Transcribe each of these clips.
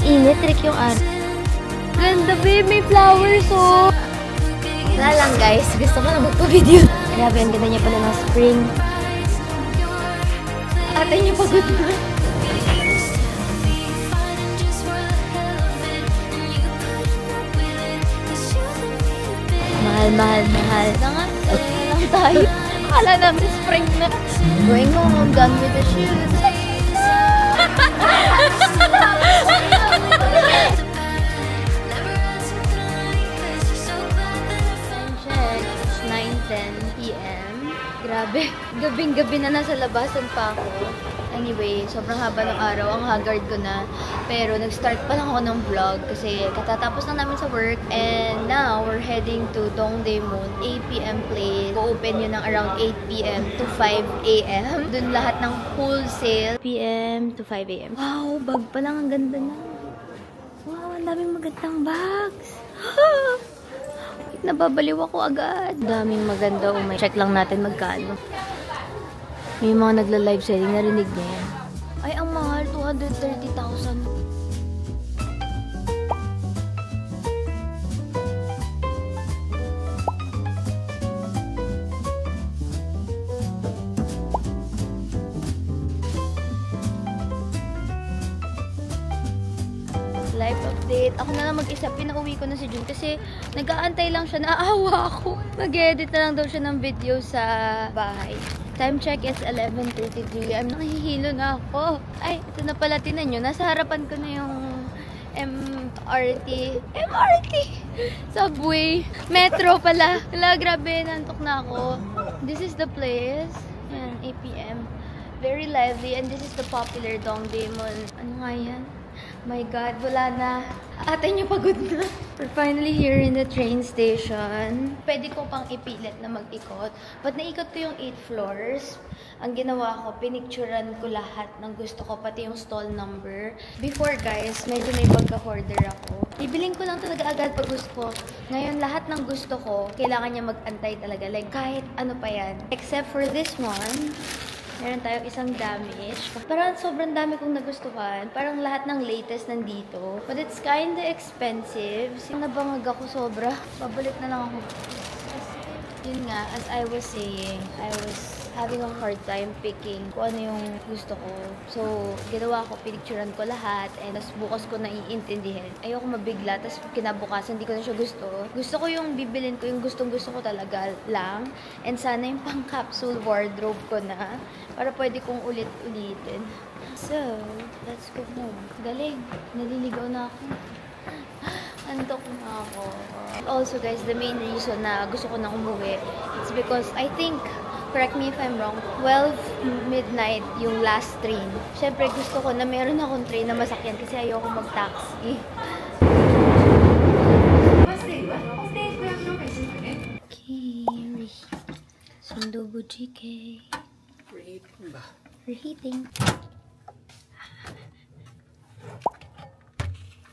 init, trick yung araw. Ganda, babe. May flowers, oh. Wala lang, guys. Gusto ko na magpa-video. Grabe, ang ganda niya pala ng spring. Ate niyo pagod na. Mahal, mahal, mahal. Lang tayo. Akala namin spring na. Going home, done with the shoes. Check. It's 9:10 p.m. Grabe. Gabing-gabi na nasa labasan pa ako. Anyway, sobrang haba ng araw. Ang haggard ko na. Pero nag-start pa lang ako ng vlog kasi katatapos lang namin sa work. And now, we're heading to Dongdaemun 8 p.m. place. Go-open yun ng around 8 p.m. to 5 a.m. Dun lahat ng full sale. p.m. to 5 a.m. Wow, bag pa lang. Ang ganda na. Wow, ang daming magandang bags. Nababaliw ako agad. Daming maganda. Oh, check lang natin magkano. May mga nagla-live selling, narinig niya yan. Ay, ang mahal, 230,000. Life update. Ako na lang mag-isa. Pinauwi ko na si Jun kasi nag-aantay lang siya. Naawa ako. Mag-edit na lang daw siya ng video sa bahay. Time check is 11:33. I'm nakihilo na ako. Ay, ito na pala. Tinan nyo. Nasa harapan ko na yung MRT. Subway. Metro pala. Wala, grabe. Nantok na ako. This is the place. Ayan, 8 p.m. Very lively. And this is the popular Dongdaemun. Ano nga yan? My God, wala na. Ate niyo pagod na. We're finally here in the train station. Pwede ko pang ipilit na mag-ikot. But naikot ko yung 8 floors. Ang ginawa ko, pinicturan ko lahat ng gusto ko, pati yung stall number. Before, guys, medyo may pagka-hoarder ako. Bibiling ko lang talaga agad pag gusto ko. Ngayon, lahat ng gusto ko, kailangan niya mag-antay talaga. Like, kahit ano pa yan. Except for this one. Meron tayong isang damage. Parang sobrang dami kong nagustuhan. Parang lahat ng latest nandito. But it's kinda expensive. Nabangag ako sobra. Babalik na lang ako. Yun nga, as I was saying, I was having a hard time picking kung ano yung gusto ko. So, ginawa ko, pinicturan ko lahat, and tas bukas ko na iintindihin. Ayoko mabigla, tas kinabukasan, hindi ko na siya gusto. Gusto ko yung bibilin ko, yung gustong-gusto ko talaga lang. And sana yung pang-capsule wardrobe ko na, para pwede kong ulit-ulitin. So, let's go home. Galing, naliligaw na ako. Antok na ako. Also guys, the main reason na gusto ko na umuwi, it's because I think, correct me if I'm wrong, 12 midnight yung last train. Siyempre gusto ko na meron akong train na masakyan kasi ayoko mag-taxi. Okay, sundubu jjigae. Reheating ba? Reheating.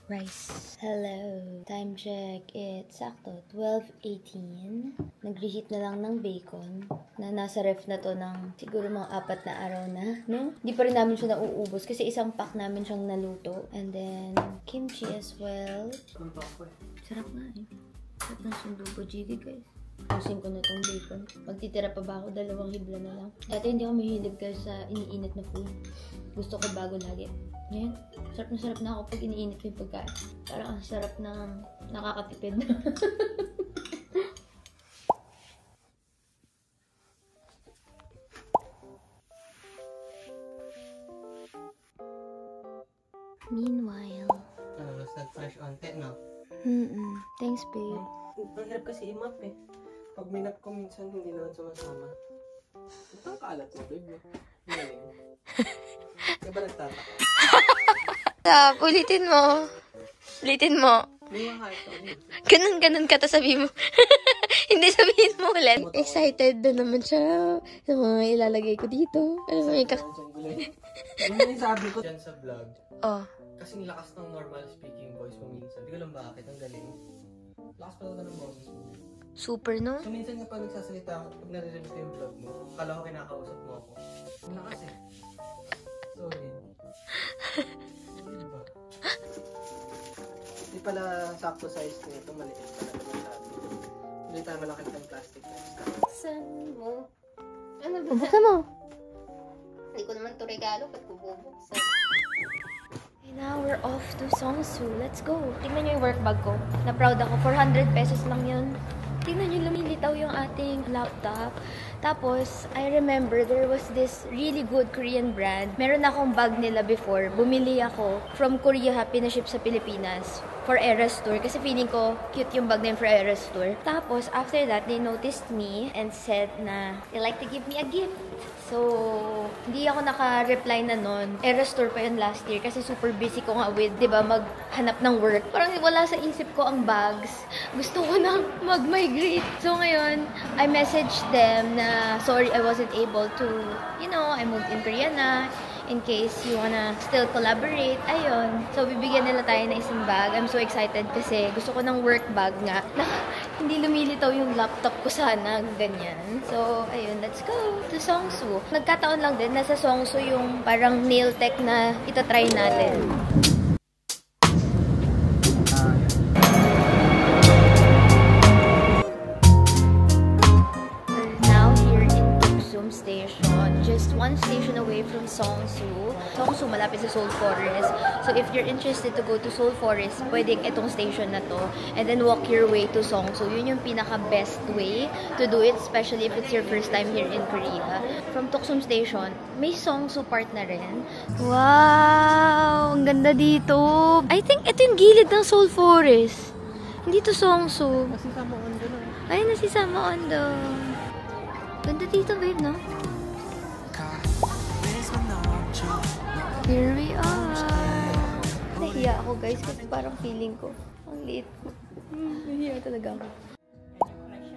Rice. Hello. Time check. It's sakto. 12:18. Nag-reheat na lang ng bacon na nasa ref na to ng siguro mga 4 na araw na. No? Hindi pa rin namin siya nauubos kasi isang pack namin siyang naluto. And then, kimchi as well. Sarap nga eh. Sarap ng sundubu jjigae, guys. Pusin ko na tong bacon. Magtitira pa ba ako? 2 hibla na lang. Dati hindi ako mahilig guys sa iniinit na food. Gusto ko bago lagi. Ngayon, sarap na ako pag iniinit yung pagkain. Parang ang sarap na nakakatipid. Meanwhile. Mas nag-fresh onte, no? Thanks, babe. Ang hirap kasi i-map eh. Pag minap ko minsan, hindi naman sumasama. Ito ang kaalat mo, babe, no? Galing. Kaya ba nagtataka? Ulitin mo. Ulitin mo. Ganun ka to sabihin mo. Hindi sabihin mo ulit. Excited na naman siya sa mga ilalagay ko dito. Ano may Ano yung sabi ko dyan sa vlog? Oh. Kasing lakas ng normal speaking voice mo minsan. Hindi ko lang bakit. Ang galing. Lakas pa talaga ng boses mo. Super, no? So minsan nga pag nagsasalita ako, pag nare-release ko yung vlog mo, akala ko kinakausap mo ako. Ang lakas eh. Sorry. Sorry ba? pala sakto size nito, maliit pala naman sabi. Hindi tayo malaki ng plastic. Buksan mo. Ano ba? Buksan mo. Hindi ko naman ito regalo, ba't ko bubuksan? Okay, now we're off to Songsu. Let's go. Tingnan nyo yung work bag ko. Na-proud ako. 400 pesos lang yun. Tingnan nyo, lumilitaw yung ating laptop. Tapos, I remember there was this really good Korean brand. Meron akong bag nila before. Bumili ako from Korea, pinaship sa Pilipinas for Eras Tour. Kasi feeling ko, cute yung bag na yun for Eras Tour. Tapos, after that, they noticed me and said na they like to give me a gift. So, hindi ako naka-reply na nun. Eras Tour pa yun last year kasi super busy ko nga with, di ba, maghanap ng work. Parang wala sa isip ko ang bags. Gusto ko nang mag-migrate. So, ngayon, I messaged them na sorry, I wasn't able to, you know, I moved in Korea na. In case you wanna still collaborate, ayun. So, bibigyan nila tayo ng isang bag. I'm so excited kasi gusto ko ng work bag nga. Hindi lumilitaw yung laptop ko sana, ganyan. So, ayun, let's go to Songsu. Nagkataon lang din, nasa Songsu yung parang nail tech na itatry natin. Station. Just one station away from Songsu. Songsu, malapit sa Seoul Forest. So, if you're interested to go to Seoul Forest, pwedeng itong station na to. And then walk your way to Songsu. Yun yung pinaka-best way to do it, especially if it's your first time here in Korea. From Tuksum Station, may Songsu part na rin. Wow! Ang ganda dito. I think ito yung gilid ng Seoul Forest. Hindi to Songsu. Nasisama on doon. Ay, nasisama on doon. Ganda dito, babe, no? Here we are! Nahiya ako, guys, kasi parang feeling ko. Ang liit. Nahiya talaga ako. Thank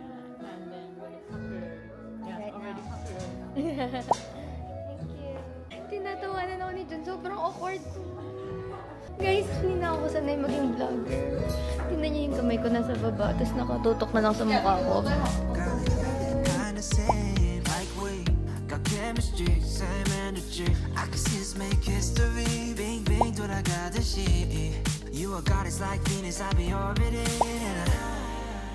you. Tinatawanan ako ni Jun. Sobrang awkward. Guys, hindi na ako sanay maging vlogger. Tingnan niyo yung kamay ko nasa baba, tapos nakatutok na lang sa mukha ko. Same like we got chemistry, same energy. I can see us make history. Bing bing 돌아가듯이. You a goddess like Venus, I be orbiting.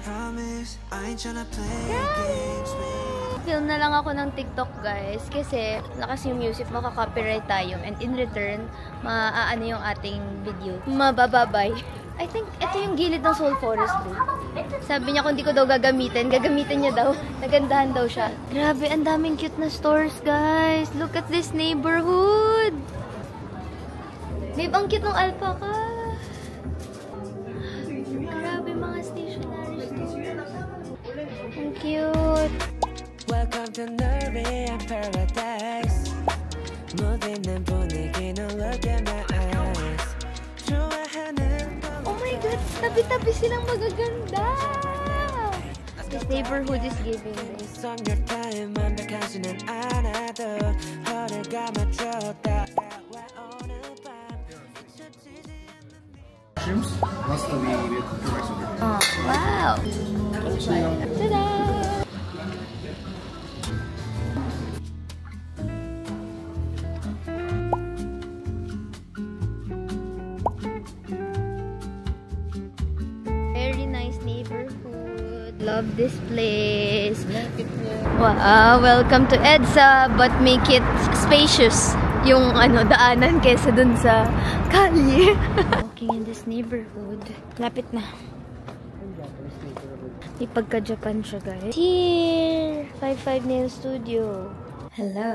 Promise I ain't tryna play games with. Film na lang ako ng TikTok, guys, kasi lakas yung music, makaka-copyright tayo, and in return, maaano yung ating video. Mabababay. I think ito yung gilid ng Seoul Forest, bro. Sabi niya kung di ko daw gagamitin niya daw. Nagandahan daw siya. Grabe, ang daming cute na stores, guys. Look at this neighborhood. Babe, ang cute ng alpaca. Grabe, mga stationery stores. Ang cute. Welcome to Nurbian Paradise. 무딘는 분위기는 look at my eyes. 좋아하는 Oh my God! Tabi-tabi silang magaganda! This neighborhood is giving this. Shrimps, pasta with cooked rice over there. Oh, wow! Ta-da! Very nice neighborhood. Love this place. Wow, welcome to EDSA, but make it spacious. Yung daanan kesa dun sa kalye. Walking in this neighborhood. Lapit na. May pagka-Japan siya, guys. Here! 55 Nail Studio. Hello!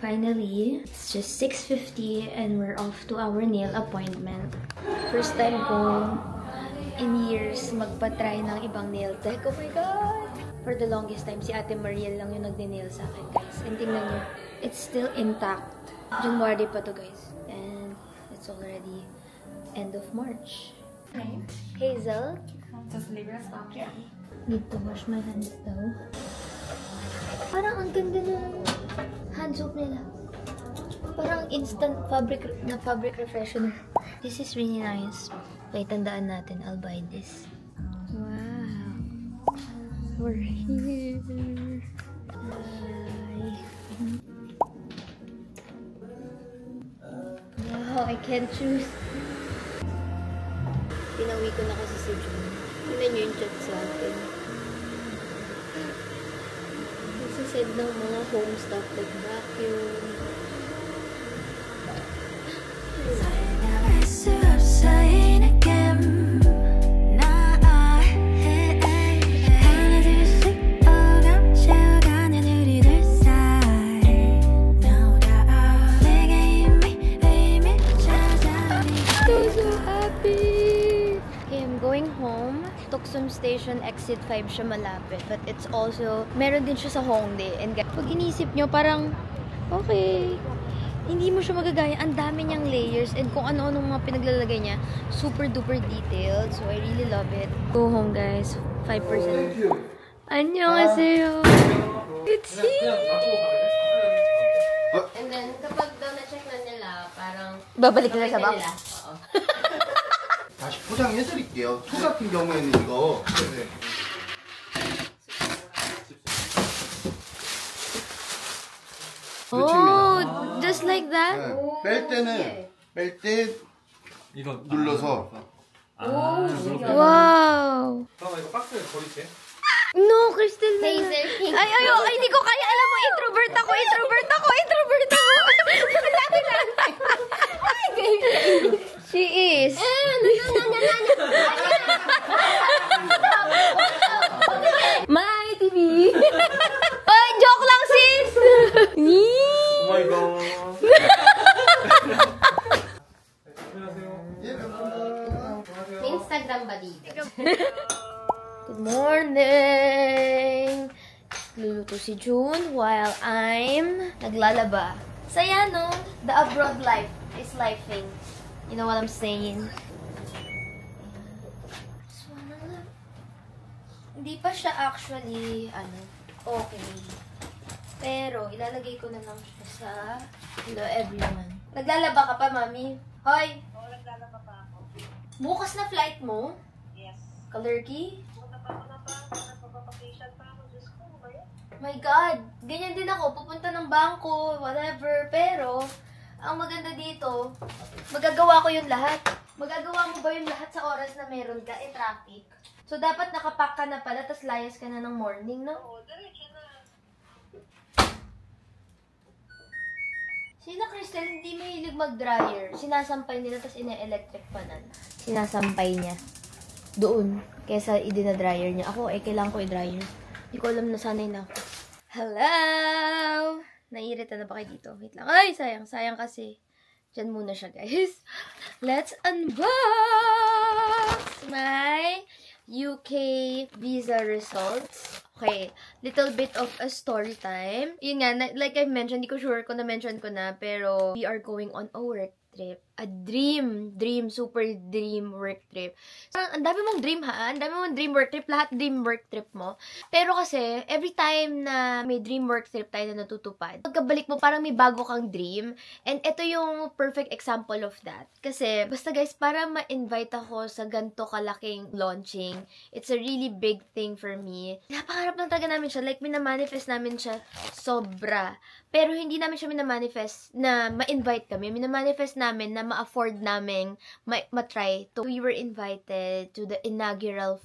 Finally, it's just 6:50 and we're off to our nail appointment. First time ko in years magpa-try ng ibang nail tech. Oh my God! For the longest time, si Ate Mariel lang yung nagde-nail sa akin, guys. And tingnan nyo, it's still intact. January pa to, guys. And it's already end of March. Name? Hazel. Just leave your stop here. Need to wash my hands though. Parang ang ganda ng hand soap nila. Parang instant fabric refreshener. This is really nice. Okay, tandaan natin. I'll buy this. Wow. We're here. Bye. Wow, I can't choose. pinauwi ko na kasi si June. Tignan niyo yung chat sa akin. Nagsasend ng mga home stuff like vacuum. Tuksum Station, exit 5 siya malapit. But it's also, meron din siya sa Hongdae. And pag inisip nyo, parang, okay, hindi mo siya magagaya. Ang dami niyang layers and kung ano-anong mga pinaglalagay niya, super duper detailed. So, I really love it. Go home, guys. 5%. Annyeonghaseyo. It's here! And then, kapag daw na-check na nila, parang, babalik na sa box. Oo. 다시 포장해드릴게요. 소 같은 경우에는 이거 Oh, just like that? 뺄 때 이거 눌러서 Wow! 잠깐만 이거 박스에 버릴게. No, Crystal. Ay, hindi ko kaya. Alam mo, introvert ako. She is. My TV. Oy, joke lang, sis. Oh my god. Instagram ba dito? Good morning! Luluto si June while I'm naglalaba. Saya, no? The abroad life is lifing. You know what I'm saying? Hindi pa siya actually, okay. Pero, ilalagay ko na lang siya sa hello everyone. Naglalaba ka pa, Mami? Hoy! Oo, naglalaba pa ako. Bukas na flight mo? Yes. Kalurky? Nagpapapapation pa ako. Diyos ko, ano ba yun? My God! Ganyan din ako. Pupunta ng bangko, whatever. Pero, ang maganda dito, magagawa ko yung lahat. Magagawa mo ba yung lahat sa oras na meron ka? Traffic. So, dapat nakapack ka na pala, tas layas ka na ng morning, no? Oo, diretso na. Sila, Crystal, hindi mahilig mag-dryer. Sinasampay nila, tas ine-electric pa na. Sinasampay niya. Doon. Kesa idina-dryer niya. Ako, kailangan ko i-dryer. Hindi ko alam na sanay na ako. Hello! Naiirita na ba kayo dito? Wait lang. Ay, sayang. Sayang kasi. Diyan muna siya, guys. Let's unbox my UK visa results. Okay, little bit of a story time. Yun nga, like I mentioned, hindi ko sure kung na-mention ko na, pero we are going on a work trip. A super dream work trip. Ang dami mong dream, ha? Ang dami mong dream work trip. Lahat dream work trip mo. Pero kasi, every time na may dream work trip tayo na natutupad, pagkabalik mo, parang may bago kang dream. And ito yung perfect example of that. Kasi, basta guys, para ma-invite ako sa ganito kalaking launching, it's a really big thing for me. Napakarap lang talaga namin siya. Like, minamanifest namin siya sobra. Pero hindi namin siya minamanifest na ma-invite kami. Minamanifest namin na ma-afford namin ma-try to. We were invited to the inaugural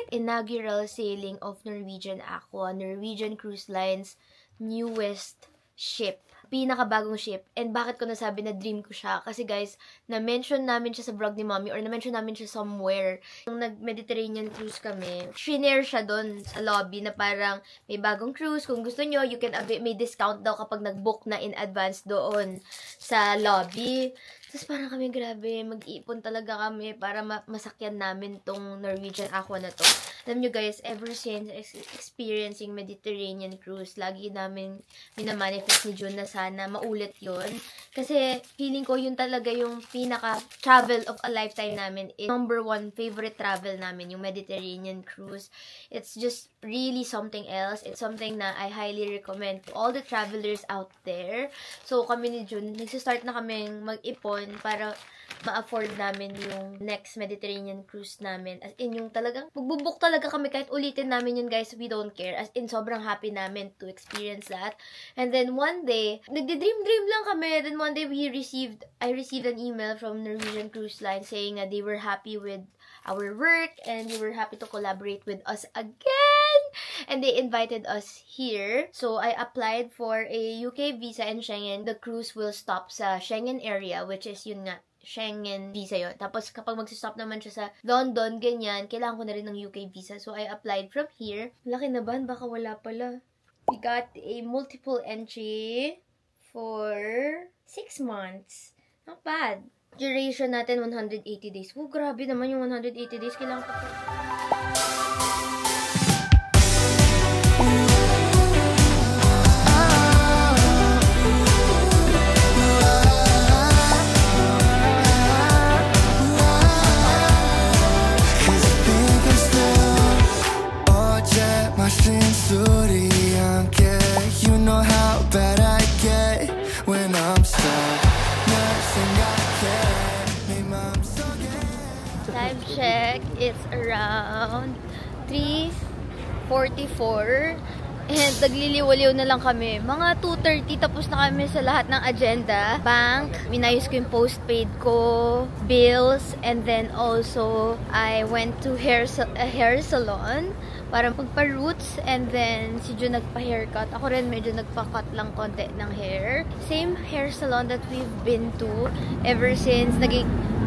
inaugural sailing of Norwegian Aqua, Norwegian Cruise Line's newest ship. Pinakabagong ship. And bakit ko nasabi na dream ko siya? Kasi guys, na-mention namin siya sa vlog ni Mommy or na-mention namin siya somewhere. Nung nag-Mediterranean cruise kami, shinare siya doon sa lobby na parang may bagong cruise. Kung gusto nyo, you can may discount daw kapag nag-book na in advance doon sa lobby. Tapos parang kami, grabe, mag-iipon talaga kami para masakyan namin tong Norwegian Aqua na to. Alam nyo guys, ever since experiencing Mediterranean cruise, lagi namin minamanifest ni June na sana maulit yun. Kasi feeling ko yun talaga yung pinaka-travel of a lifetime namin. Number 1 favorite travel namin, yung Mediterranean cruise. It's just really something else. It's something na I highly recommend to all the travelers out there. So kami ni June, nagsistart na kaming mag-ipon para ma-afford namin yung next Mediterranean cruise namin. As in, yung talagang, magbubuk talaga talaga kami kahit ulitin namin yun, guys. We don't care. As in, sobrang happy namin to experience that. And then one day, nagdi-dream lang kami. Then one day, I received an email from Norwegian Cruise Line saying that they were happy with our work and they were happy to collaborate with us again. And they invited us here. So, I applied for a UK visa in Schengen. The cruise will stop sa Schengen area, which is yun nga, Schengen visa yon. Tapos, kapag magsistop naman siya sa London, ganyan, kailangan ko na rin ng UK visa. So, I applied from here. Laki na ba? Baka wala pala. We got a multiple entry for 6 months. Not bad. Duration natin, 180 days. Oh, grabe naman yung 180 days. Kailangan ko pa. You know how bad I get when I'm stuck. Nothing I care. My mom's so good. Time check. It's around 3:44. And nagliliwaliw na lang kami. Mga 2:30 tapos na kami sa lahat ng agenda. Bank, minayos ko yung postpaid ko, bills, and then also I went to a hair salon para magpa-roots, and then si Jun nagpa-haircut. Ako rin medyo nagpa-cut lang konti ng hair. Same hair salon that we've been to ever since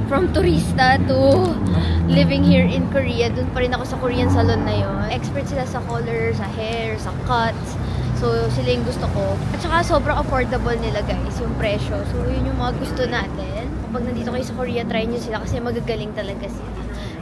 from turista to living here in Korea. Doon pa rin ako sa Korean salon na yon. Expert sila sa color, sa hair, sa cuts. So, sila yung gusto ko. At saka, sobrang affordable nila, guys, yung presyo. So, yun yung mga gusto natin. Kapag nandito kayo sa Korea, try nyo sila kasi magagaling talaga sila.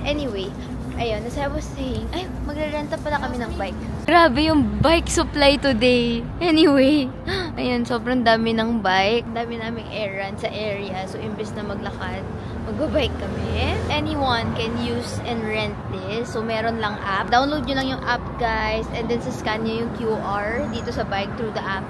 Anyway, ayun, as I was saying, ay, magrerenta pala kami ng bike. Grabe yung bike supply today. Anyway, ayun, sobrang dami ng bike. Dami naming errand sa area. So, imbes na maglakad, magbabike kami. Anyone can use and rent this. So, meron lang app. Download nyo lang yung app, guys. And then, scan nyo yung QR dito sa bike through the app.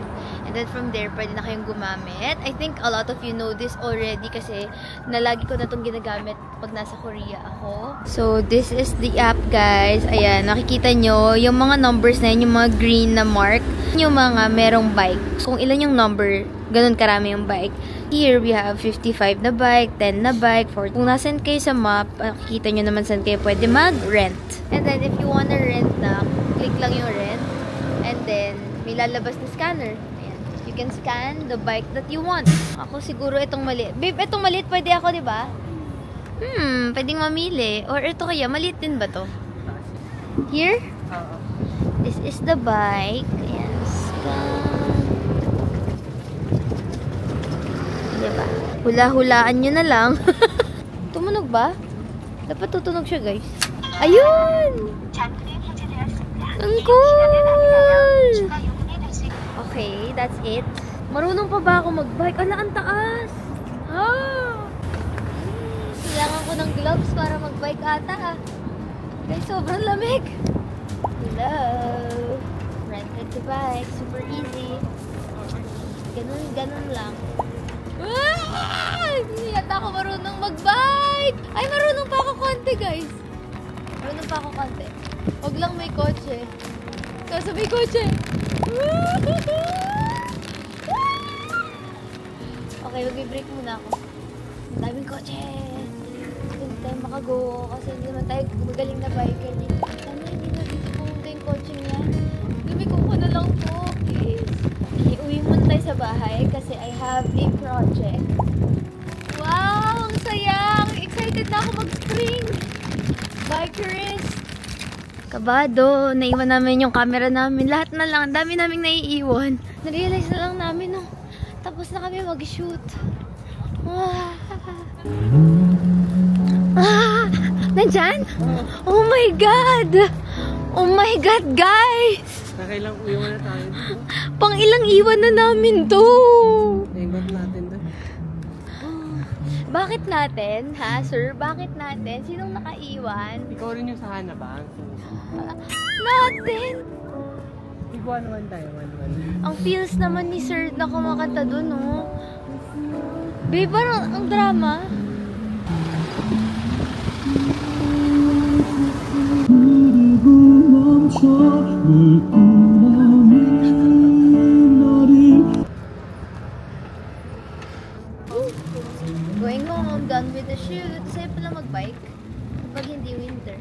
And then, from there, pwede na kayong gumamit. I think a lot of you know this already kasi nalagi ko na itong ginagamit pag nasa Korea ako. So, this is the app, guys. Ayan, nakikita nyo yung mga numbers na yun, yung mga green na mark. Yung mga merong bike. So, kung ilan yung number, ganun karami yung bike. Here, we have 55 na bike, 10 na bike, 40. Kung nasan kayo sa map, makikita nyo naman saan kayo pwede mag-rent. And then, if you wanna rent na, click lang yung rent. And then, may lalabas na scanner. Ayan. You can scan the bike that you want. Ako siguro itong maliit. Babe, itong maliit pwede ako, di ba? Pwedeng mamili. Or ito kaya, maliit din ba to? Here? This is the bike. Ayan, scan. Diba? Hula-hulaan nyo na lang. Tumunog ba? Dapat tutunog siya, guys. Ayun! Ang cool! Okay, that's it. Marunong pa ba ako mag-bike? Ala, ang taas! Kailangan ko ng gloves para mag-bike ata. Guys, sobrang lamig. Hello! Rented the bike. Super easy. Ganun lang. Hindi yata ako marunong mag-bike. Ay, marunong pa ako konti, guys. Marunong pa ako konti. Huwag lang may kotse. Kaso may kotse. Okay, mag-break muna ako. Ang daming kotse. Hindi tayo makago kasi hindi naman tayo magaling na biker dito. Sana hindi na dito pumunta yung kotse niya. Lumiko ko na lang po, please. Iuwi muna tayo sa bahay kasi I have a project. Wow! Ang sayang! Excited na ako mag-spring! Bikerist! Kabado! Naiwan namin yung camera namin. Lahat na lang. Dami naming naiiwan. Narealize na lang namin, no? Tapos na kami mag-shoot. Nandyan? Oh my God! Oh my God, guys! Nakailang uwi na tayo dito. Pang ilang iwan na namin to. Iwan natin doon. Bakit natin, ha, sir? Bakit natin? Sinong nakaiwan? Ikaw rin yung sa Hanabang. Natin! Iguan-1 tayo, 1-1. Ang feels naman ni sir na kumakanta dun, no? Babe, parang ang drama. Going home, I'm done with the shoot. Sa'yo pala mag-bike pag hindi winter.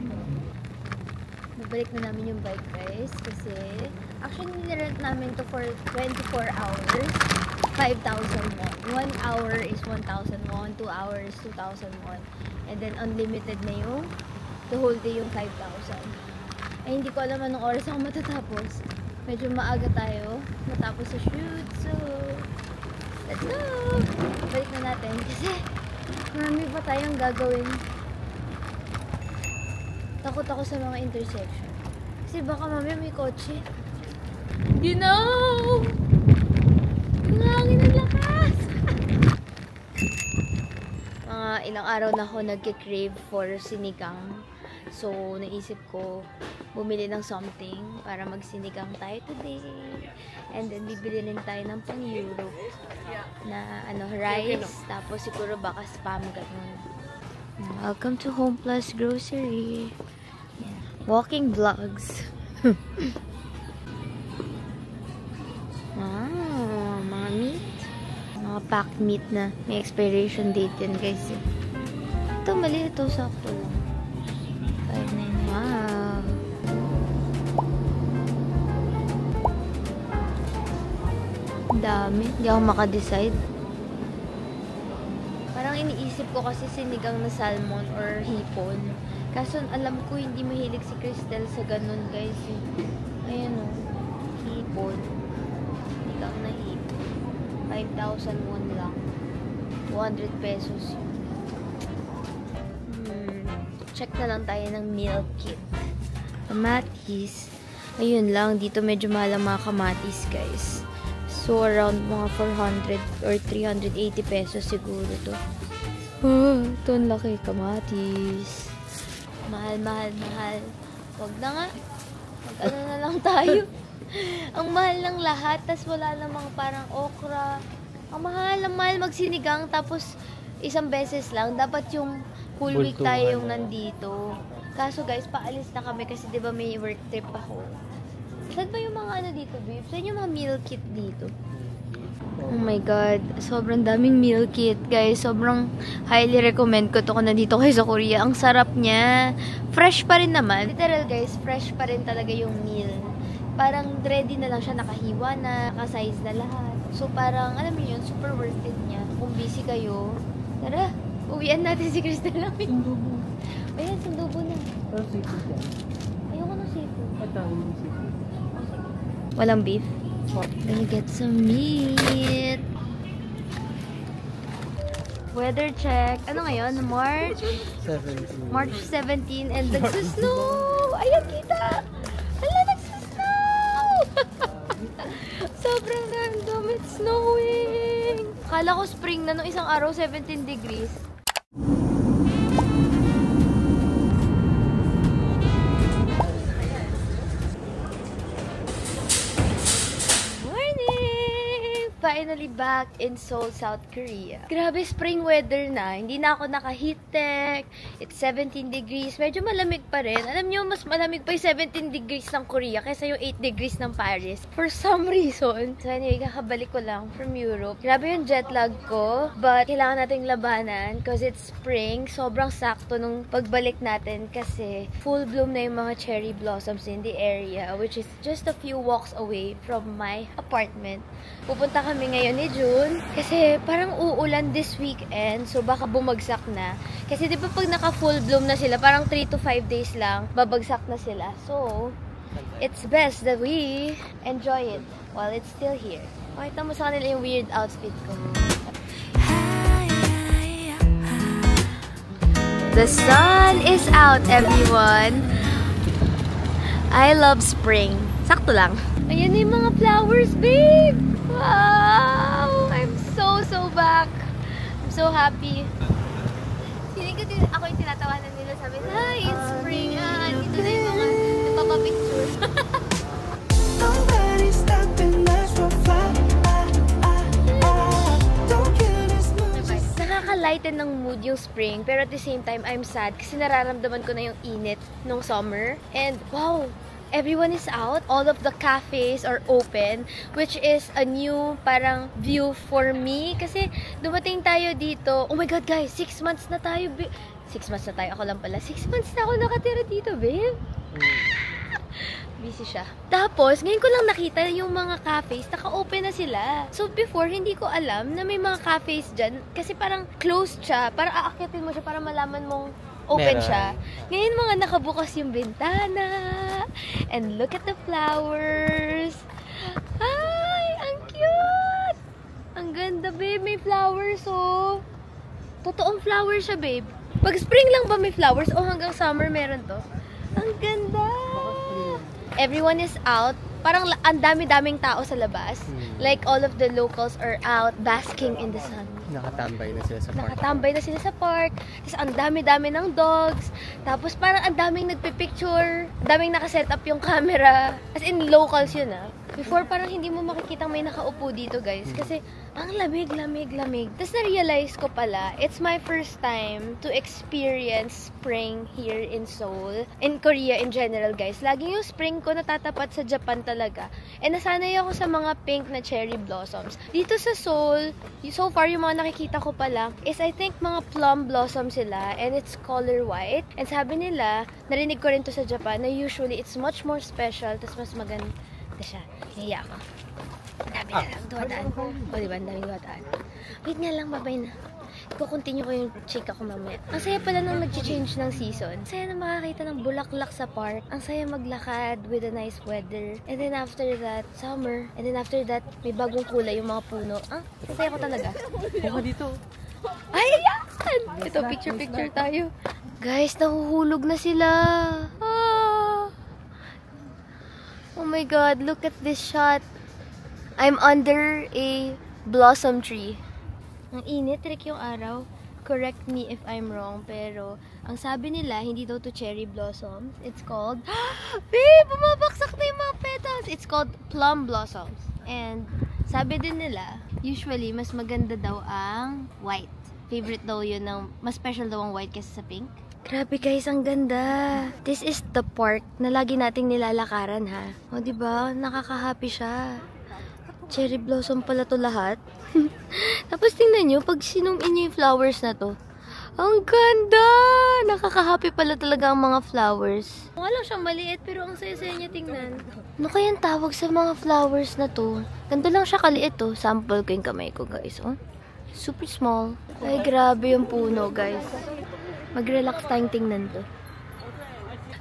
Nabalik na namin yung bike, guys, kasi actually nirent namin to for 24 hours, 5,000 won. 1 hour is 1,000 won, 2 hours, 2,000 won. And then unlimited na yung the whole day yung 5,000. Ay, hindi ko alam anong oras ako matatapos. Medyo maaga tayo matapos sa shoot, so let's go! Balik na natin kasi marami pa tayong gagawin. Takot ako sa mga intersection. Kasi baka mamaya may kotse. You know! Ang hangin ng lakas! Mga ilang araw na ako nagki-crave for sinigang. So, naisip ko bumili ng something para magsinigang tayo today. And then, bibili rin tayo ng pang-Europe na rice. Tapos, siguro baka spam ganun. Welcome to Home Plus Grocery. Yeah. Walking vlogs. Mga meat. Mga packed meat na may expiration date yan, guys. Ito, mali ito. Sakto lang. 5.9. Wow. Dami. Hindi ako makadecide. Parang iniisip ko kasi sinigang na salmon or hipon. Kaso alam ko hindi mahilig si Crystal sa ganun, guys. Ayan o. Hipon. Sinigang na hipon. 5,000 won lang. 200 pesos yun. Check na lang tayo ng meal kit. Kamatis. Ayun lang. Dito medyo mahal ang mga kamatis, guys. So, around mga 400 or 380 pesos siguro to. Ito ang laki. Kamatis. Mahal, mahal, mahal. Wag na nga. Mag-ano na lang tayo. Ang mahal ng lahat. Tas wala namang parang okra. Ang mahal magsinigang. Tapos, isang beses lang. Dapat yung full week tayo yung nandito. Kaso guys, paalis na kami kasi diba may work trip ako. Saan ba yung mga ano dito, babe? Saan yung mga meal kit dito? Oh my God. Sobrang daming meal kit, guys. Sobrang highly recommend ko to kung nandito kayo sa Korea. Ang sarap niya. Fresh pa rin naman. Literal, guys. Fresh pa rin talaga yung meal. Parang ready na lang siya. Nakahiwa na. Nakasize na lahat. So, parang, alam mo yun, super worth it niya. Kung busy kayo, tara, uwian natin si Crystal namin. Sundubo. Ayan, sundubo na. Pero seafood yan. Ayoko ng seafood. Ito, yung seafood. Walang beef? Gonna get some meat. Weather check. Ano ngayon? March 17 and nagsusnow! Ayan, kita! Hala, nagsusnow! Sobrang random. It's snowing! Kala ko spring na nung isang araw, 17 degrees. Finally back in Seoul, South Korea. Grabe, spring weather na. Hindi na ako naka-heat tech. It's 17 degrees. Medyo malamig pa rin. Alam nyo, mas malamig pa yung 17 degrees ng Korea kaysa yung 8 degrees ng Paris. For some reason. So anyway, kakabalik ko lang from Europe. Grabe yung jet lag ko. But kailangan nating labanan because it's spring. Sobrang sakto nung pagbalik natin kasi full bloom na yung mga cherry blossoms in the area, which is just a few walks away from my apartment. Pupunta kami ngayon ni June kasi parang uulan this weekend, so baka bumagsak na. Kasi di ba pag naka full bloom na sila, parang 3 to 5 days lang, babagsak na sila. So, it's best that we enjoy it while it's still here. Pakita mo sa kanila yung weird outfit ko. The sun is out, everyone! I love spring. Sakto lang. Ayan na yung mga flowers, babe! Wow! I'm so back. I'm so happy. Feeling ko din ako yung tinatawanan nila. Sabi, hi, it's spring. Dito na yung mga nagpapapicture. Nakaka-lighten ng mood yung spring, pero at the same time, I'm sad kasi nararamdaman ko na yung init nung summer. And wow! everyone is out. All of the cafes are open, which is a new parang view for me. Kasi dumating tayo dito. Oh my God, guys, 6 months na tayo. 6 months na tayo. Ako lang pala. 6 months na ako nakatira dito, babe. Busy siya. Tapos, ngayon ko lang nakita yung mga cafes, naka-open na sila. So, before, hindi ko alam na may mga cafes dyan. Kasi parang closed siya. Parang aakyatin mo siya para malaman mong open siya. Ngayon, mga nakabukas yung bintana. And look at the flowers. Ay, ang cute! Ang ganda, babe. May flowers, oh. Totoong flowers siya, babe. Pag spring lang ba may flowers? O hanggang summer meron to? Ang ganda! Everyone is out. Parang ang dami-daming tao sa labas. Like, all of the locals are out basking in the sun. Nakatambay na sila sa park. Nakatambay na sila sa park. Tapos ang dami-dami ng dogs. Tapos parang ang daming nagpipicture. Daming nakaset up yung camera. As in, locals yun ah. Before, parang hindi mo makikita may nakaupo dito, guys. Kasi, ang lamig. Tapos na-realize ko pala, it's my first time to experience spring here in Seoul. In Korea in general, guys. Lagi yung spring ko natatapat sa Japan talaga. And nasanay ako sa mga pink na cherry blossoms. Dito sa Seoul, so far yung mga nakikita ko pala is I think mga plum blossom sila and it's color white. And sabi nila, narinig ko rin to sa Japan, na usually it's much more special, tapos mas maganda siya. Hiya ako. Ang dami na lang duwadaan. O diba, ang dami duwadaan. Wait nga lang, babay na. Iko-continue ko yung chika ko mamaya. Ang saya pala nang nag-change ng season. Ang saya na makakita ng bulaklak sa park. Ang saya maglakad with a nice weather. And then after that, summer. And then after that, may bagong kulay yung mga puno. Ang saya ko talaga. Buka dito. Ay, ayan! Ito, picture tayo. Guys, nahuhulog na sila. Ah. Oh my God, look at this shot. I'm under a blossom tree. Ang init, trick yung araw. Correct me if I'm wrong, pero ang sabi nila, hindi daw to cherry blossoms. It's called, babe, bumabaksak na yung mga petals. It's called plum blossoms. And sabi din nila, usually, mas maganda daw ang white. Favorite daw yun ng, mas special daw ang white kaysa sa pink. Grabe guys, ang ganda. This is the park na lagi nating nilalakaran ha. O diba, nakaka-happy siya. Cherry blossom pala to lahat. Tapos tingnan nyo, pag sinum in nyo yung flowers na to, ang ganda! Nakaka-happy pala talaga ang mga flowers. Mukha lang siyang maliit, pero ang saya-saya niya tingnan. Ano kayang tawag sa mga flowers na to? Ganda lang siya kaliit to. Sample ko yung kamay ko guys. Oh. Super small. Ay, grabe yung puno guys. Mag-relax tayong tingnan to.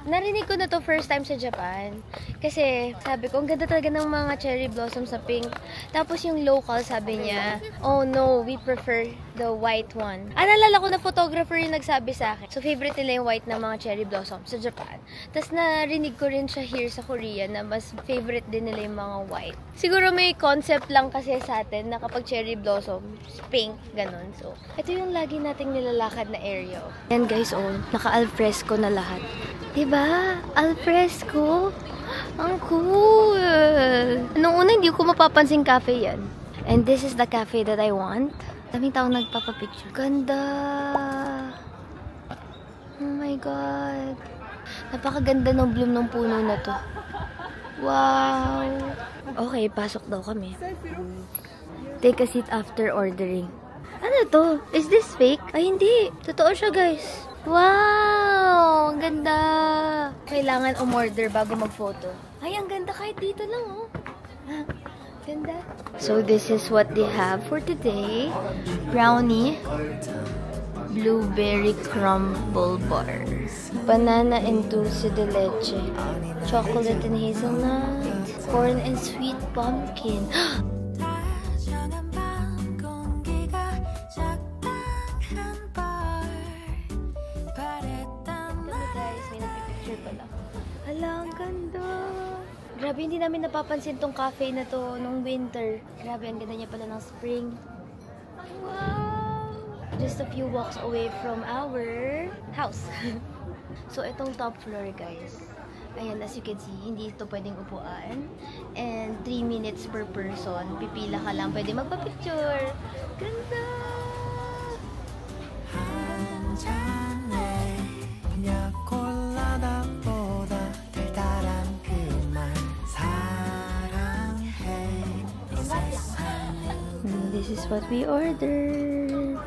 Narinig ko na to first time sa Japan. Kasi sabi ko, ang ganda talaga ng mga cherry blossom sa pink. Tapos yung local sabi niya, oh no, we prefer the white one. Naalala ko na photographer yung nagsabi sa akin. So favorite nila yung white na mga cherry blossom sa Japan. Tapos narinig ko rin siya here sa Korea na mas favorite din nila yung mga white. Siguro may concept lang kasi sa atin na kapag cherry blossom, pink, ganun. So, ito yung lagi nating nilalakad na area. Yan guys, oh, naka-alfresco na lahat. Diba? Alfresco? Ang cool! Nung una, hindi ko mapapansing cafe yan. And this is the cafe that I want. Daming taong nagpapapicture. Ganda! Oh my God! Napakaganda ng bloom ng puno na to. Wow! Okay, pasok daw kami. Take a seat after ordering. Ano to? Is this fake? Ay, hindi. Totoo siya, guys. Wow! Ang ganda! Kailangan umorder bago mag-photo. Ay, ang ganda kahit dito lang, oh. Ganda. So, this is what they have for today. Brownie. Blueberry crumble bar. Banana and dulce de leche. Chocolate and hazelnut. Corn and sweet pumpkin. Hala, ang ganda. Grabe, hindi namin napapansin tong cafe na to nung winter. Grabe, ang ganda niya pala ng spring. Wow! Just a few walks away from our house. So, itong top floor, guys. Ayan, as you can see, hindi ito pwedeng upuan. And 3 minutes per person. Pipila ka lang, pwede magpa-picture. Ganda! what we ordered.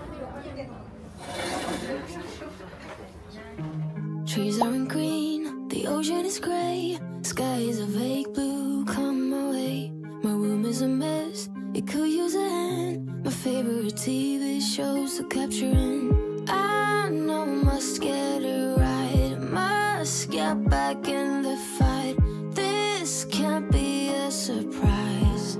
Trees aren't green, the ocean is gray, sky is a vague blue, come my way. My room is a mess, it could use a hand. My favorite TV shows to capture in. I know must get it right, must get back in the fight. This can't be a surprise,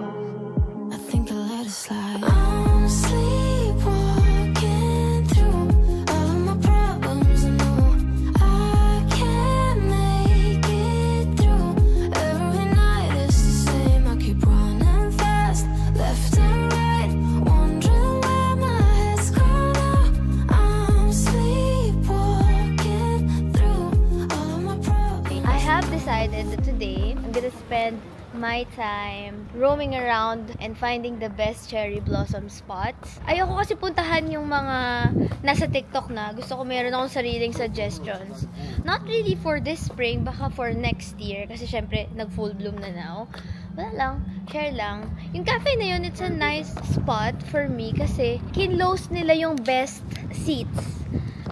I think I'll let it slide. I'm sleepwalking through all of my problems, I know I can't make it through. Every night is the same, I keep running fast, left and right, wondering where my head's gone now. I'm sleepwalking through all of my problems. I have decided that today, I'm gonna spend my time roaming around and finding the best cherry blossom spots. Ayoko kasi puntahan yung mga nasa TikTok na. Gusto ko meron akong sariling suggestions. Not really for this spring, baka for next year. Kasi syempre, nag-full bloom na now. Wala lang, share lang. Yung cafe na yun, it's a nice spot for me kasi kinlose nila yung best seats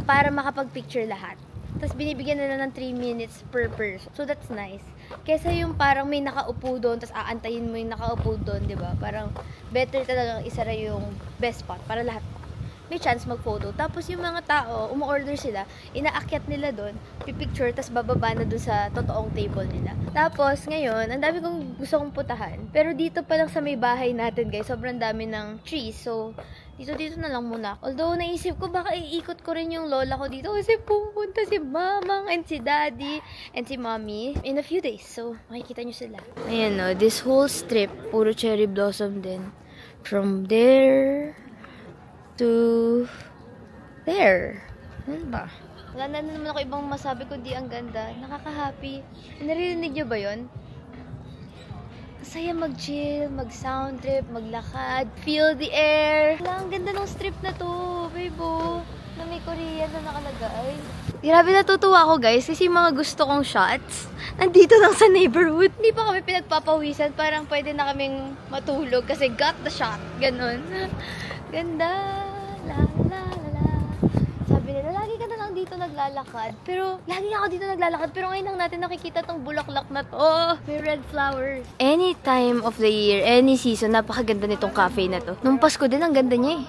para makapag-picture lahat. Tapos binibigyan nila ng 3 minutes per person. So that's nice. Kesa yung parang may nakaupo doon, tapos aantayin mo yung nakaupo doon, di ba? Parang better talagang isara yung best spot para lahat may chance mag-photo. Tapos yung mga tao, umu-order sila, inaakyat nila doon, pipicture, tapos bababa na doon sa totoong table nila. Tapos ngayon, ang dami kong gusto kong putahan. Pero dito pa lang sa may bahay natin, guys, sobrang dami ng trees. So, dito na lang muna. Although, naisip ko, baka iikot ko rin yung lola ko dito kasi pupunta si mamang and si daddy and si mommy in a few days. So, makikita nyo sila. Ayan no, this whole strip, puro cherry blossom din. From there to there. Ano ba? Wala na naman ako ibang masabi kundi ang ganda. Nakaka-happy. Naririnig nyo ba yun? Masaya mag-chill, mag-sound trip, maglakad, feel the air. Wala, ang ganda ng strip na to, babe. Na may Korean na nakalagay. Grabe, natutuwa ako, guys, kasi yung mga gusto kong shots, nandito lang sa neighborhood. Hindi pa kami pinagpapawisan, parang pwede na kaming matulog kasi got the shot. Ganon. Ganda. La la la la. Sabi nila, lagi ka na lang dito naglalakad. Pero, lagi ako dito naglalakad. Pero ngayon lang natin nakikita tong bulaklak na to. May red flowers. Any time of the year, any season, napakaganda nitong cafe na to. Nung Pasko din, ang ganda niya eh.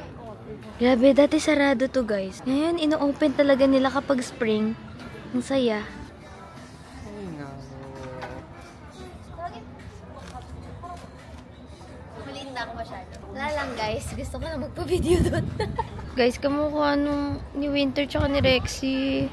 Grabe, dati sarado to, guys. Ngayon, ino-open talaga nila kapag spring. Ang saya. Ay, nako. Maliit na ako masyado. Wala lang, guys. Gusto ko na magpa-video doon. Guys, kamukha nung ni Winter tsaka ni Rexy.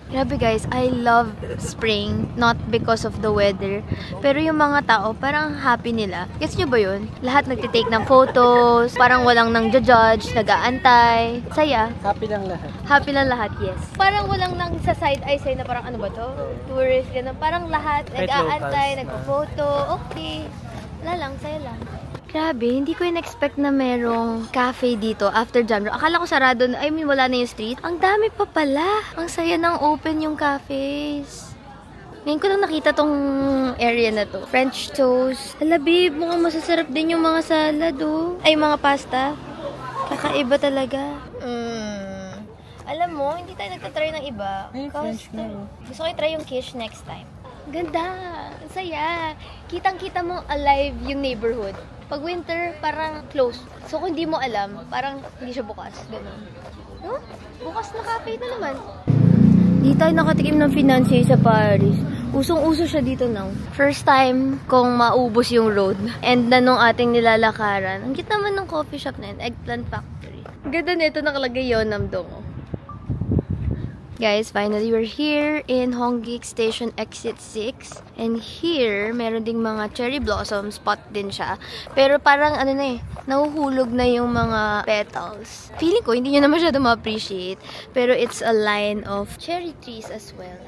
Grabe, guys. I love spring. Not because of the weather. Pero yung mga tao, parang happy nila. Guess nyo ba yun? Lahat nagtitake ng photos. Parang walang nang judge, nag-aantay. Saya. Happy lang lahat. Happy lang lahat, yes. Parang walang nang sa side eye sa'yo na parang ano ba to? Tourist, gano'n. Parang lahat nag-aantay, nagpo-photo. Okay. Wala lang, saya lang. Grabe, hindi ko in-expect na merong cafe dito after Jamrock. Akala ko sarado na, I mean, wala na yung street. Ang dami pa pala. Ang saya ng open yung cafes. Ngayon ko lang nakita tong area na to. French toast. Hala, babe, mukhang masasarap din yung mga salad, oh. Ay, mga pasta. Kakaiba talaga. Alam mo, hindi tayo nagtatry ng iba. Ay, French na. Gusto ko i-try yung quiche next time. Ganda! Ang saya! Kitang-kita mo alive yung neighborhood. Pag winter, parang closed. So, kung hindi mo alam, parang hindi siya bukas. Ganun. No? Bukas na cafe na naman. Di tayo nakatikim ng financier sa Paris. Usong-uso siya dito now. First time kung maubos yung road. And na nung ating nilalakaran. Ang cute naman ng coffee shop na yun. Eggplant Factory. Ang ganda nito, nakalagay Yeonam Dong. Guys, finally, we're here in Hongik Station Exit 6. And here, meron ding mga cherry blossom spot din siya. Pero parang, ano na eh, nahuhulog na yung mga petals. Feeling ko, hindi nyo na masyado ma-appreciate. Pero it's a line of cherry trees as well.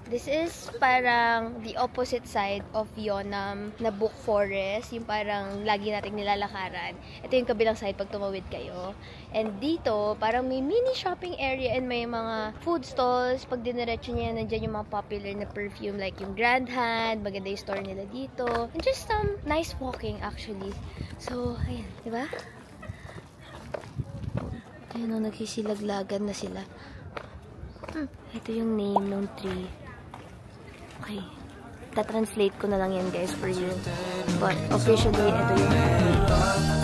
This is parang the opposite side of Yeonam na book forest. Yung parang lagi nating nilalakaran. Ito yung kabilang side pag tumawid kayo. And dito, parang may mini shopping area and may mga food stalls. Pag diniretso niya, nandyan yung mga popular na perfume like yung Grand Hand. Maganda yung store nila dito. And just nice walking actually. So, ayan. Diba? Ayun o, nagsisilaglagan na sila. Ito yung name ng tree. Okay. Ta-translate ko na lang yan guys for you. But officially, ito yung tree.